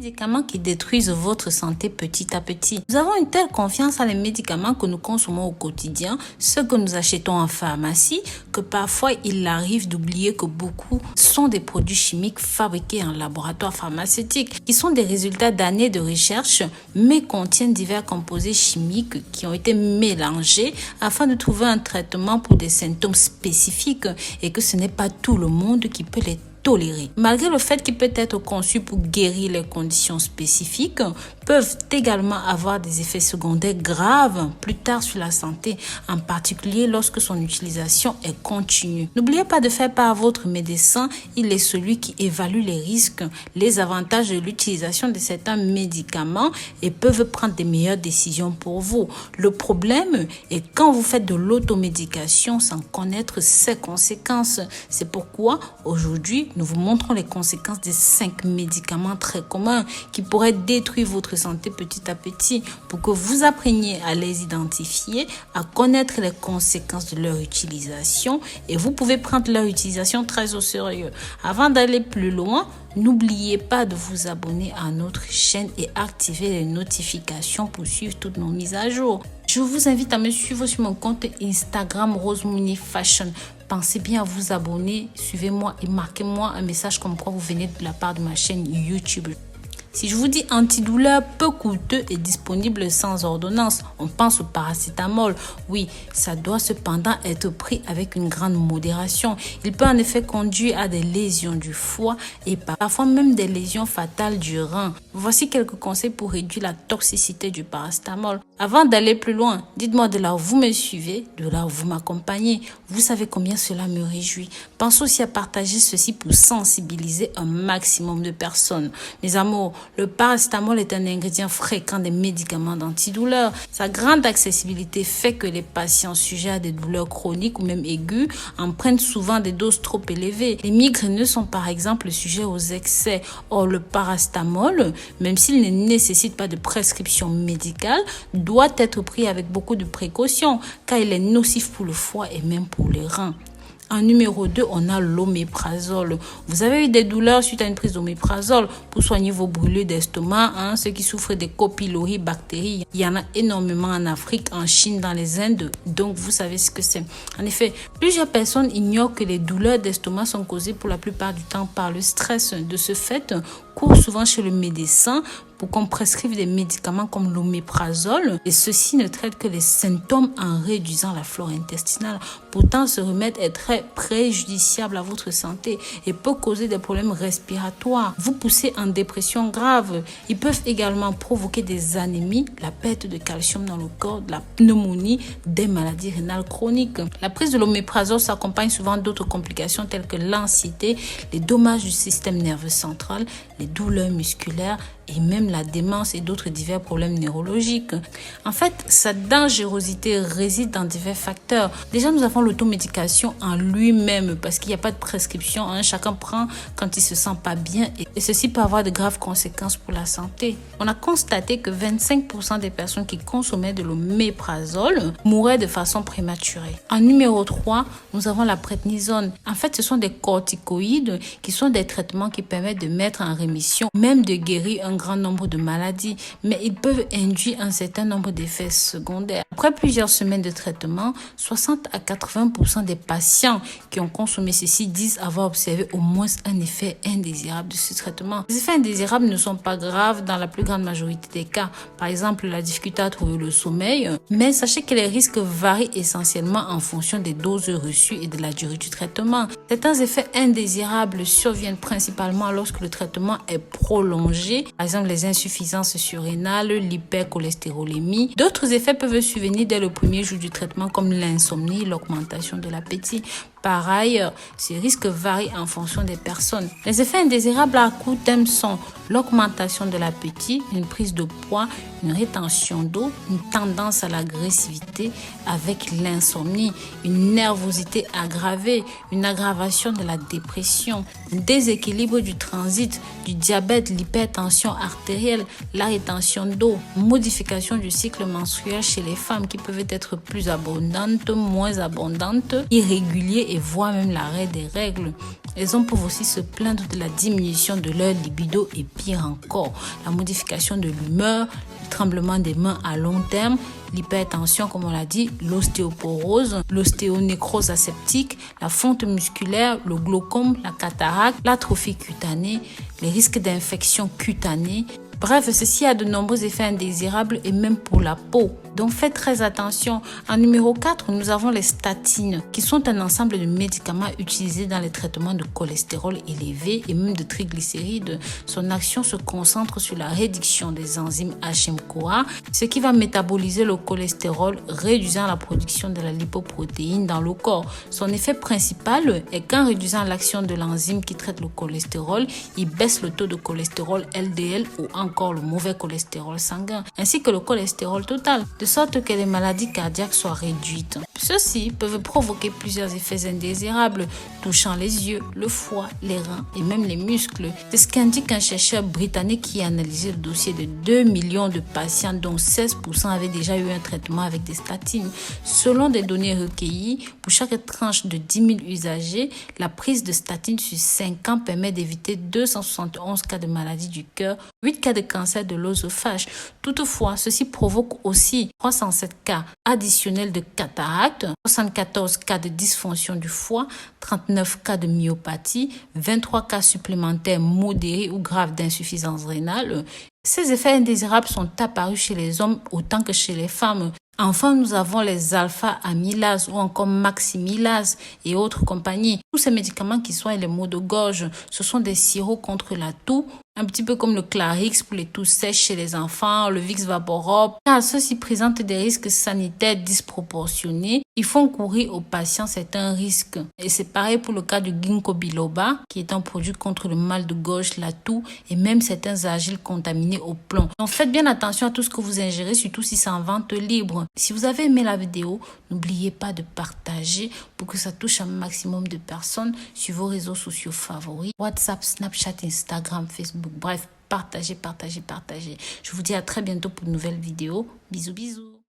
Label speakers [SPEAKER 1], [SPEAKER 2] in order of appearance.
[SPEAKER 1] Médicaments qui détruisent votre santé petit à petit. Nous avons une telle confiance dans les médicaments que nous consommons au quotidien, ceux que nous achetons en pharmacie, que parfois il arrive d'oublier que beaucoup sont des produits chimiques fabriqués en laboratoire pharmaceutique, qui sont des résultats d'années de recherche, mais contiennent divers composés chimiques qui ont été mélangés afin de trouver un traitement pour des symptômes spécifiques et que ce n'est pas tout le monde qui peut les tolérés. Malgré le fait qu'il peut être conçu pour guérir les conditions spécifiques, peuvent également avoir des effets secondaires graves plus tard sur la santé, en particulier lorsque son utilisation est continue. N'oubliez pas de faire part à votre médecin, il est celui qui évalue les risques, les avantages de l'utilisation de certains médicaments et peuvent prendre des meilleures décisions pour vous. Le problème est quand vous faites de l'automédication sans connaître ses conséquences. C'est pourquoi aujourd'hui, nous vous montrons les conséquences des 5 médicaments très communs qui pourraient détruire votre santé petit à petit pour que vous appreniez à les identifier, à connaître les conséquences de leur utilisation et vous pouvez prendre leur utilisation très au sérieux. Avant d'aller plus loin, n'oubliez pas de vous abonner à notre chaîne et activer les notifications pour suivre toutes nos mises à jour. Je vous invite à me suivre sur mon compte Instagram Rosemouni Fashion. Pensez bien à vous abonner, suivez-moi et marquez-moi un message comme quoi vous venez de la part de ma chaîne YouTube. Si je vous dis antidouleur peu coûteux et disponible sans ordonnance, on pense au paracétamol. Oui, ça doit cependant être pris avec une grande modération. Il peut en effet conduire à des lésions du foie et parfois même des lésions fatales du rein. Voici quelques conseils pour réduire la toxicité du paracétamol. Avant d'aller plus loin, dites-moi de là où vous me suivez, de là où vous m'accompagnez. Vous savez combien cela me réjouit. Pensez aussi à partager ceci pour sensibiliser un maximum de personnes. Mes amours, le paracétamol est un ingrédient fréquent des médicaments d'antidouleur. Sa grande accessibilité fait que les patients sujets à des douleurs chroniques ou même aiguës en prennent souvent des doses trop élevées. Les migraineux sont par exemple sujets aux excès. Or, le paracétamol, même s'il ne nécessite pas de prescription médicale, doit être pris avec beaucoup de précaution car il est nocif pour le foie et même pour les reins. En numéro 2, on a l'oméprazole. Vous avez eu des douleurs suite à une prise d'oméprazole pour soigner vos brûlures d'estomac, ceux qui souffrent des copylories bactéries. Il y en a énormément en Afrique, en Chine, dans les Indes, donc vous savez ce que c'est. En effet, plusieurs personnes ignorent que les douleurs d'estomac sont causées pour la plupart du temps par le stress. De ce fait, courent souvent chez le médecin pour qu'on prescrive des médicaments comme l'oméprazole et ceci ne traite que les symptômes en réduisant la flore intestinale. Pourtant, ce remède est très préjudiciable à votre santé et peut causer des problèmes respiratoires, vous pousser en dépression grave. Ils peuvent également provoquer des anémies, la perte de calcium dans le corps, de la pneumonie, des maladies rénales chroniques. La prise de l'oméprazole s'accompagne souvent d'autres complications telles que l'anxiété, les dommages du système nerveux central, les douleurs musculaires et même la démence et d'autres divers problèmes neurologiques. En fait, sa dangerosité réside dans divers facteurs. Déjà, nous avons l'automédication en lui-même parce qu'il n'y a pas de prescription. Chacun prend quand il se sent pas bien et ceci peut avoir de graves conséquences pour la santé. On a constaté que 25% des personnes qui consommaient de l'oméprazole mouraient de façon prématurée. En numéro 3, nous avons la prednisone. En fait, ce sont des corticoïdes qui sont des traitements qui permettent de mettre en rémission, même de guérir un grand nombre de maladies, mais ils peuvent induire un certain nombre d'effets secondaires. Après plusieurs semaines de traitement, 60 à 80% des patients qui ont consommé ceci disent avoir observé au moins un effet indésirable de ce traitement. Les effets indésirables ne sont pas graves dans la plus grande majorité des cas. Par exemple, la difficulté à trouver le sommeil, mais sachez que les risques varient essentiellement en fonction des doses reçues et de la durée du traitement. Certains effets indésirables surviennent principalement lorsque le traitement est prolongé, par exemple les insuffisances surrénales, l'hypercholestérolémie. D'autres effets peuvent survenir dès le premier jour du traitement comme l'insomnie, l'augmentation de l'appétit. Pareil, ces risques varient en fonction des personnes. Les effets indésirables à court terme sont l'augmentation de l'appétit, une prise de poids, une rétention d'eau, une tendance à l'agressivité avec l'insomnie, une nervosité aggravée, une aggravation de la dépression, un déséquilibre du transit, du diabète, l'hypertension artérielle, la rétention d'eau, modification du cycle menstruel chez les femmes qui peuvent être plus abondantes, moins abondantes, irréguliers et voire même l'arrêt des règles. Les hommes peuvent aussi se plaindre de la diminution de leur libido et pire encore, la modification de l'humeur, le tremblement des mains à long terme, l'hypertension comme on l'a dit, l'ostéoporose, l'ostéonécrose aseptique, la fonte musculaire, le glaucome, la cataracte, l'atrophie cutanée, les risques d'infection cutanée. Bref, ceci a de nombreux effets indésirables et même pour la peau. Donc faites très attention. En numéro 4, nous avons les statines, qui sont un ensemble de médicaments utilisés dans les traitements de cholestérol élevé et même de triglycérides. Son action se concentre sur la réduction des enzymes HM-CoA, ce qui va métaboliser le cholestérol, réduisant la production de la lipoprotéine dans le corps. Son effet principal est qu'en réduisant l'action de l'enzyme qui traite le cholestérol, il baisse le taux de cholestérol LDL ou encore le mauvais cholestérol sanguin, ainsi que le cholestérol total, de sorte que les maladies cardiaques soient réduites. Ceux-ci peuvent provoquer plusieurs effets indésirables, touchant les yeux, le foie, les reins et même les muscles. C'est ce qu'indique un chercheur britannique qui a analysé le dossier de 2 millions de patients, dont 16% avaient déjà eu un traitement avec des statines. Selon des données recueillies, pour chaque tranche de 10 000 usagers, la prise de statines sur 5 ans permet d'éviter 271 cas de maladie du cœur, 8 cas de cancer de l'œsophage. Toutefois, ceci provoque aussi 307 cas additionnels de cataracte, 74 cas de dysfonction du foie, 39 cas de myopathie, 23 cas supplémentaires modérés ou graves d'insuffisance rénale. Ces effets indésirables sont apparus chez les hommes autant que chez les femmes. Enfin, nous avons les alpha-amylases ou encore maximilases et autres compagnies. Tous ces médicaments qui soignent les maux de gorge, ce sont des sirops contre la toux, un petit peu comme le Clarix pour les toux sèches chez les enfants, le Vicks Vaporub, car ceux-ci présentent des risques sanitaires disproportionnés. Ils font courir aux patients certains risques. Et c'est pareil pour le cas du ginkgo biloba, qui est un produit contre le mal de gorge, la toux et même certains argiles contaminés au plomb. Donc faites bien attention à tout ce que vous ingérez, surtout si c'est en vente libre. Si vous avez aimé la vidéo, n'oubliez pas de partager pour que ça touche un maximum de personnes sur vos réseaux sociaux favoris, WhatsApp, Snapchat, Instagram, Facebook. Bref, partagez. Je vous dis à très bientôt pour une nouvelle vidéo. Bisous, bisous.